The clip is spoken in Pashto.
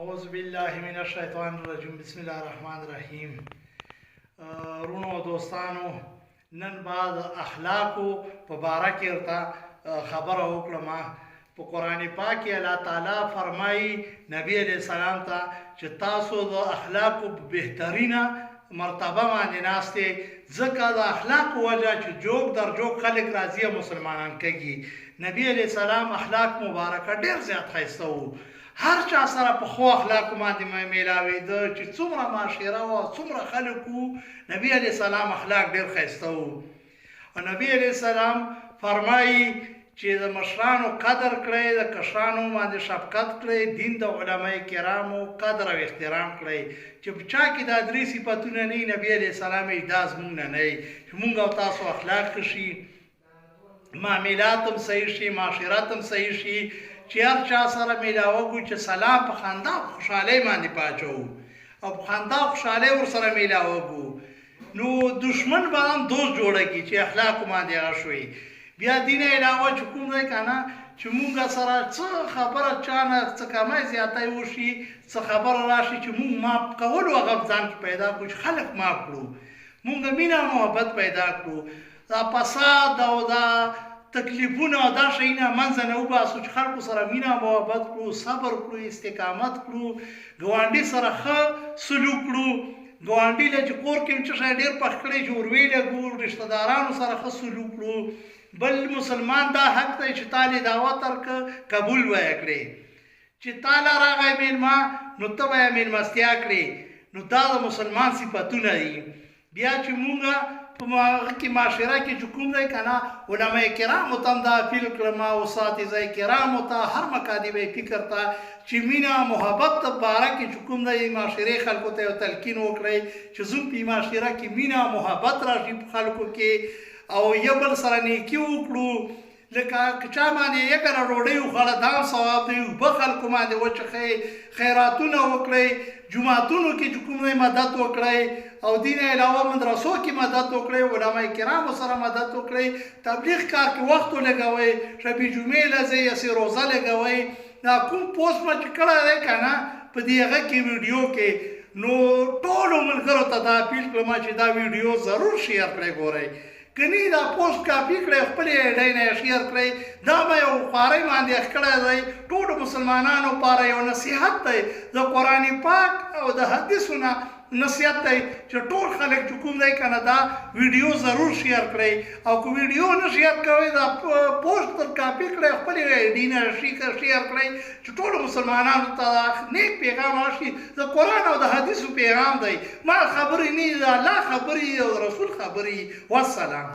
اعوذ بالله من الشیطان الرجیم بسم الله الرحمن الرحیم. رونو دوستانو، نن بعد اخلاقو په باره کې ورته خبره وکړم. په قرآن پاک کې الله تعالی فرمایي نبی علیہ السلام ته چې تاسو د اخلاقو په بهترینه مرتبه باندې ناست یې، ځکه د اخلاقو وجه چې جوک در جوک خلک راځي مسلمانان کږي. نبی علیہ السلام اخلاق مبارکه ډېر زیات ښایسته وو. هر چا سره په ښو اخلاقو باندې میلاوېده چې څومره معاشره وه څومره خلک وو، نبی علیہ السلام اخلاق ډېر ښایسته وو. او نبی علیہ السلام فرمایي چې د مشرانو قدر کړئ، د کشرانو باندې شفقت کړئ، دین د علماء کرامو قدر او احترام کړئ. چې په چا کې دا درې صفتونه نه وي، نبی علیہ السلام یې دا زموږ نه نه وي چې مونږ او تاسو اخلاق ښه شي، معاملات هم صحیح شي، معاشرت هم صحیح شي، چې هر چا سره میلاوه کړو چې سلام په خندا او خوشحالۍ باندې پاچوو او په خندا او خوشحالۍ ورسره میلاوه کړو. نو دشمن به هم دوست جوړه کړي چې اخلاقو باندې هغه شوي. بیا دین علاوه چې کوم دی که نه چې مونږ سره څه خبره چا نه څه کمی زیاتی وشي، څه خبره راشي چې مونږ ماف کولو هغه ځان کې پیدا کړو چې خلک ماف کړو، مونږ مینه محبت پیدا کړو، دا فساد او دا تکلیفونه او دا شیونه منځه نه وباسو چې خلکو سره مینه محبت کړو، صبر کړو، استقامت کړو، ګاونډي سره ښه سلوک کړو. ګاونډي له چې کور کې څه شی ډېر پخ کړی چې ور ویې لګو، رشته دارانو سره ښه سلوک کړو. بل مسلمان دا حق دی چې تا له دعوت ورکړه قبول به یې کړې، چې تا له راغی میلمه نو ته به یې میلمستیا کړې. نو دا د مسلمان صفتونه دي. بیا چې مونږ په هغه کې معاشره کې چې کوم دی که نه علماء کرامو ته هم دا اپیل کړم او اساتذه کرامو ته هر مکاتب فکر ته چې مینه محبت په باره کې چې کوم دی معاشرې خلکو ته یو تلقین وکړئ چې زموږ په معاشره کې مینه محبت راشي په خلکو کې او یو بل سره نیکي وکړو. لکه که چا باندې یو کنه ډوډۍ وخوړه دا هم ثواب دی، اوبه خلکو باندې وچښئ، خیراتونه وکړئ، جوماتونو کې چې کوم دی مدد وکړئ او دین علاوه مدرسو کې مدد وکړئ، علماء کرامو سره مدد وکړئ، تبلیغ کار کې وخت ولګوئ، شبې جمعې لځئ، یاسې روزه لګوئ. دا کوم پوسټ ما چې کړی دی که نه په دې هغه کې ویډیو کې، نو ټولو ملګرو ته دا اپیل کړم چې دا ویډیو ضرور شیر کړئ. ګورئ کنی دا پوسټ کاپی کړئ، خپلې ایډۍ نه شیر کړئ. دا به یو خوارۍ باندې اخکړی دی، ټولو مسلمانانو لپاره یو نصیحت دی، د قرآن پاک او د حدیثو نه نصیحت دی چې ټول خلک چې کوم دی که نه دا ویډیو ضرور شیر کړئ. او که ویډیو نه شیر کوئ دا پوسټ تر کاپی کړئ، خپلې ایډۍ نه شیر کړئ چې ټولو مسلمانانو ته نیک پیغام راشي. د قرآن او د حدیثو پیغام دی، ما خبرې نه دي، د الله خبرې او رسول خبرې. والسلام.